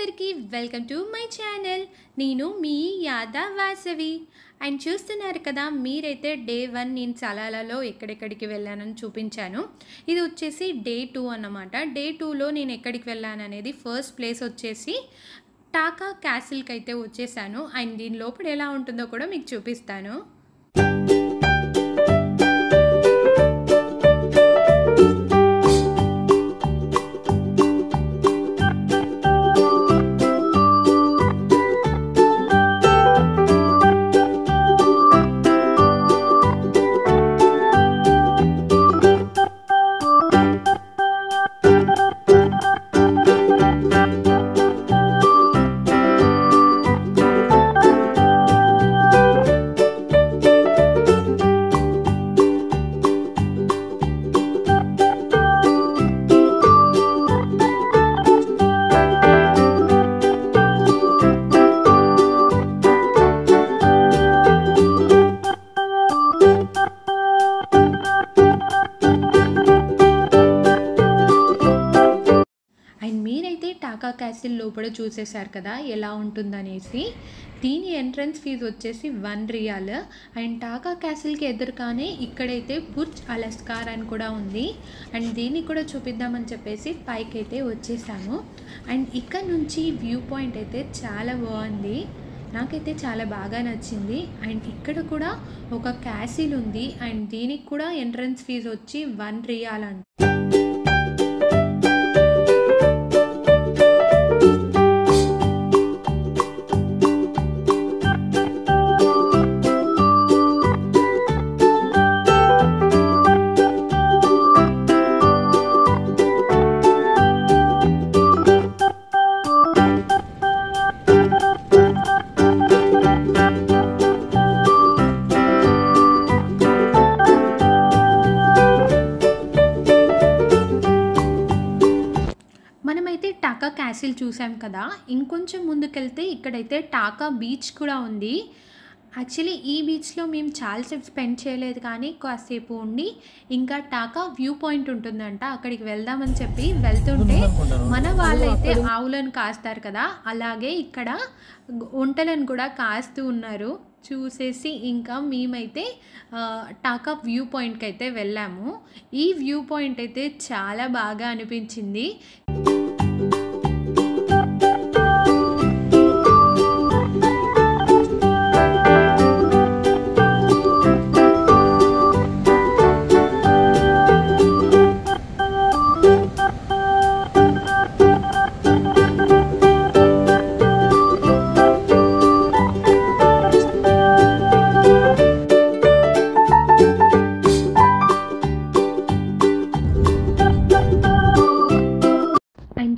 అందరికీ welcome to my channel. నేను మీ యాదా Vasavi. And చూస్తున్నారు కదా, మీరైతే డే 1 నేను సలాలలో ఎక్కడెక్కడికి వెళ్ళానని చూపించాను. ఇది వచ్చేసి డే 2 అన్నమాట. డే 2లో నేను ఎక్కడికి వెళ్ళాను అనేది ఫస్ట్ ప్లేస్ వచ్చేసి టాకా క్యాసిల్కి అయితే వచ్చేసాను. అండ్ దీని లోపల ఎలా ఉంటుందో కూడా మీకు చూపిస్తాను. మీరైతే టాకా క్యాసిల్ లోపల చూసేశారు కదా ఎలా ఉంటుందనేసి. దీని ఎంట్రన్స్ ఫీజు వచ్చేసి 1 రియాల్. అండ్ టాకా క్యాసిల్కి ఎదురుగానే ఇక్కడైతే బుర్జ్ అలస్కార్ అని కూడా ఉంది. అండ్ దీన్ని కూడా చూపిద్దామని చెప్పేసి పైకి అయితే వచ్చేసాము. అండ్ ఇక్కడ నుంచి వ్యూ పాయింట్ అయితే చాలా బాగుంది, నాకైతే చాలా బాగా నచ్చింది. అండ్ ఇక్కడ కూడా ఒక క్యాసిల్ ఉంది. అండ్ దీనికి కూడా ఎంట్రన్స్ ఫీజు వచ్చి 1 రియాల్ అంట. మనమైతే టాకా క్యాసిల్ చూసాం కదా, ఇంకొంచెం ముందుకెళ్తే ఇక్కడైతే టాకా బీచ్ కూడా ఉంది. యాక్చువల్లీ ఈ బీచ్లో మేము చాలాసేపు స్పెండ్ చేయలేదు, కానీ కాసేపు ఉండి ఇంకా టాకా వ్యూ పాయింట్ ఉంటుందంట, అక్కడికి వెళ్దామని చెప్పి వెళ్తుంటే మన వాళ్ళైతే ఆవులను కాస్తారు కదా, అలాగే ఇక్కడ ఒంటలను కూడా కాస్తూ ఉన్నారు. చూసేసి ఇంకా మేమైతే టాకా వ్యూ పాయింట్కి అయితే వెళ్ళాము. ఈ వ్యూ పాయింట్ అయితే చాలా బాగా అనిపించింది.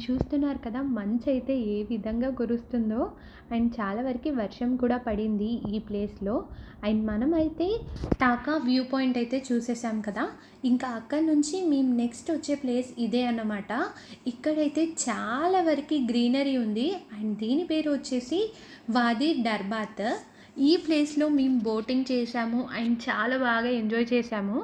చూస్తున్నారు కదా, మంచు అయితే ఏ విధంగా కురుస్తుందో. అండ్ చాలా వరకు వర్షం కూడా పడింది ఈ ప్లేస్లో. అండ్ మనమైతే టాకా వ్యూ పాయింట్ అయితే చూసేసాం కదా, ఇంకా అక్కడి నుంచి మేము నెక్స్ట్ వచ్చే ప్లేస్ ఇదే అన్నమాట. ఇక్కడైతే చాలా వరకు గ్రీనరీ ఉంది. అండ్ దీని పేరు వచ్చేసి వాది డర్బాత్. ఈ ప్లేస్లో మేము బోటింగ్ చేసాము అండ్ చాలా బాగా ఎంజాయ్ చేసాము.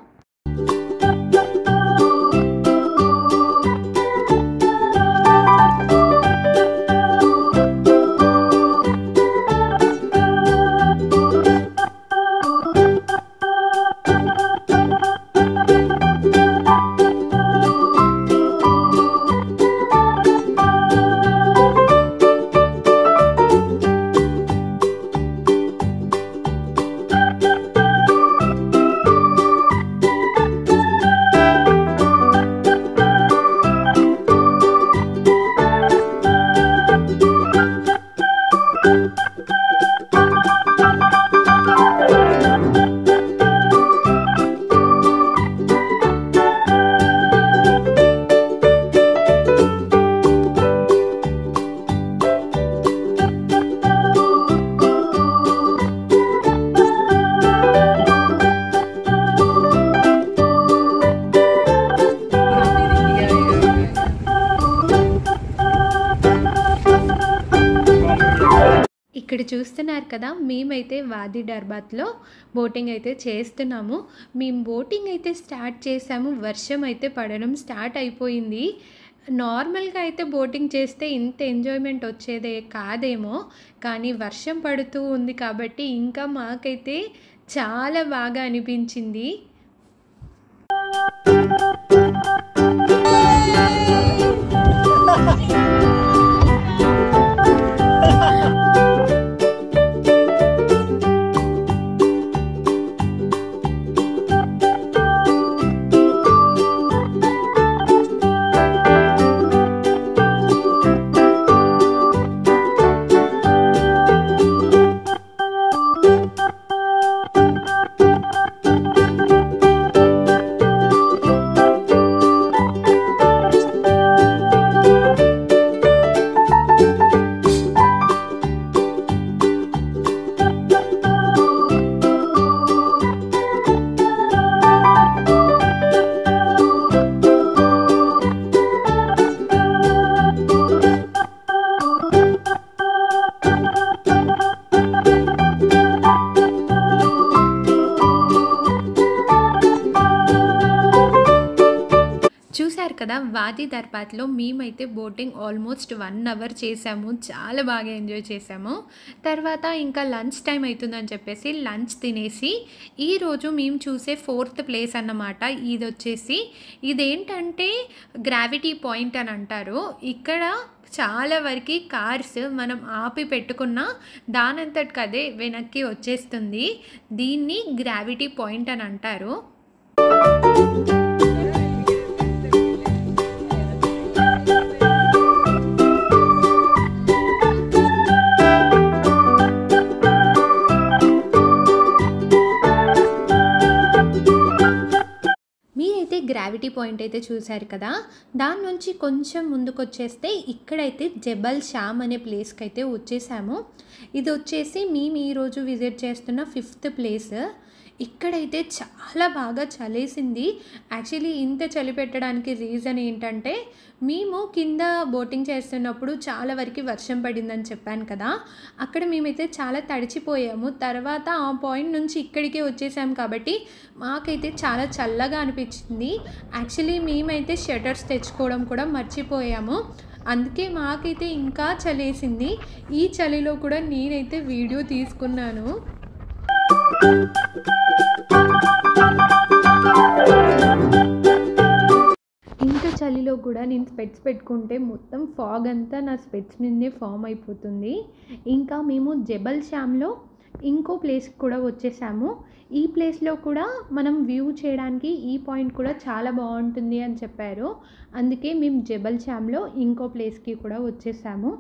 ఇక్కడ చూస్తున్నారు కదా, మేమైతే వాది డర్బాత్లో బోటింగ్ అయితే చేస్తున్నాము. మేము బోటింగ్ అయితే స్టార్ట్ చేసాము, వర్షం అయితే పడడం స్టార్ట్ అయిపోయింది. నార్మల్‌గా అయితే బోటింగ్ చేస్తే ఇంత ఎంజాయ్‌మెంట్ వచ్చేదే కాదేమో! కానీ వర్షం పడుతూ ఉంది కాబట్టి ఇంకా మాకైతే చాలా బాగా అనిపించింది. చూసారు కదా వాది దర్బార్లో మేమైతే బోటింగ్ ఆల్మోస్ట్ 1 అవర్ చేసాము. చాలా బాగా ఎంజాయ్ చేసాము. తర్వాత ఇంకా లంచ్ టైం అవుతుందని చెప్పేసి లంచ్ తినేసి ఈరోజు మేము చూసే 4th ప్లేస్ అన్నమాట. ఇది వచ్చేసి ఇదేంటంటే గ్రావిటీ పాయింట్ అని అంటారు. ఇక్కడ చాలా వరకు కార్స్ మనం ఆపి పెట్టుకున్న దానంతటికి అదే వెనక్కి వచ్చేస్తుంది. దీన్ని గ్రావిటీ పాయింట్ అని అంటారు. గ్రావిటీ పాయింట్ అయితే చూశారు కదా, దాని నుంచి కొంచెం ముందుకు వచ్చేస్తే ఇక్కడైతే జబల్ శ్యామ్ అనే ప్లేస్కి అయితే వచ్చేసాము. ఇది వచ్చేసి మేము ఈరోజు విజిట్ చేస్తున్న 5th ప్లేస్. ఇక్కడైతే చాలా బాగా చలేసింది. యాక్చువల్లీ ఇంత చలి పెట్టడానికి రీజన్ ఏంటంటే మేము కింద బోటింగ్ చేస్తున్నప్పుడు చాలా వరకు వర్షం పడిందని చెప్పాను కదా, అక్కడ మేమైతే చాలా తడిచిపోయాము. తర్వాత ఆ పాయింట్ నుంచి ఇక్కడికే వచ్చేసాము కాబట్టి మాకైతే చాలా చల్లగా అనిపించింది. యాక్చువల్లీ మేమైతే షటర్స్ తెచ్చుకోవడం కూడా మర్చిపోయాము. అందుకే మాకైతే ఇంకా చలేసింది. ఈ చలిలో కూడా నేనైతే వీడియో తీసుకున్నాను. ఇంత చలిలో కూడా నేను స్పెట్స్ పెట్టుకుంటే మొత్తం ఫాగ్ అంతా నా స్పెట్స్ మీదనే ఫామ్ అయిపోతుంది. ఇంకా మేము జబల్ శ్యామ్లో ఇంకో ప్లేస్కి కూడా వచ్చేసాము. ఈ ప్లేస్లో కూడా మనం వ్యూ చేయడానికి ఈ పాయింట్ కూడా చాలా బాగుంటుంది అని చెప్పారు. అందుకే మేము జబల్ శ్యామ్లో ఇంకో ప్లేస్కి కూడా వచ్చేసాము.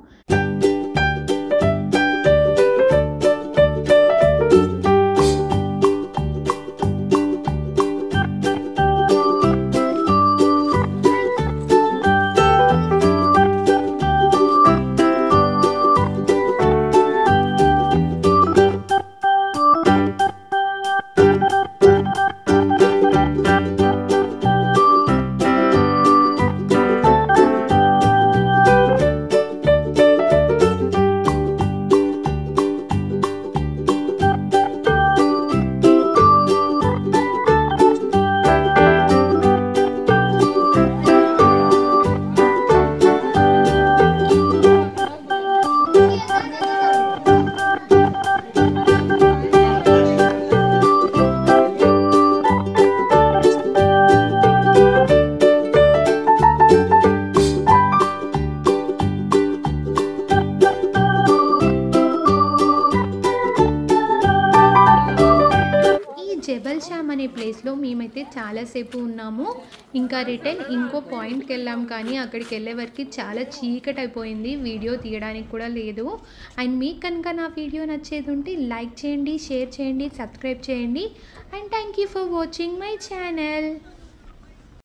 జబల్ శ్యామ్ అనే ప్లేస్లో మేమైతే చాలాసేపు ఉన్నాము. ఇంకా రిటర్న్ ఇంకో పాయింట్కి వెళ్ళాం, కానీ అక్కడికి వెళ్ళే వరకు చాలా చీకటి అయిపోయింది, వీడియో తీయడానికి కూడా లేదు. అండ్ మీకు కనుక నా వీడియో నచ్చేది ఉంటే లైక్ చేయండి, షేర్ చేయండి, సబ్స్క్రైబ్ చేయండి. And thank you for watching my channel.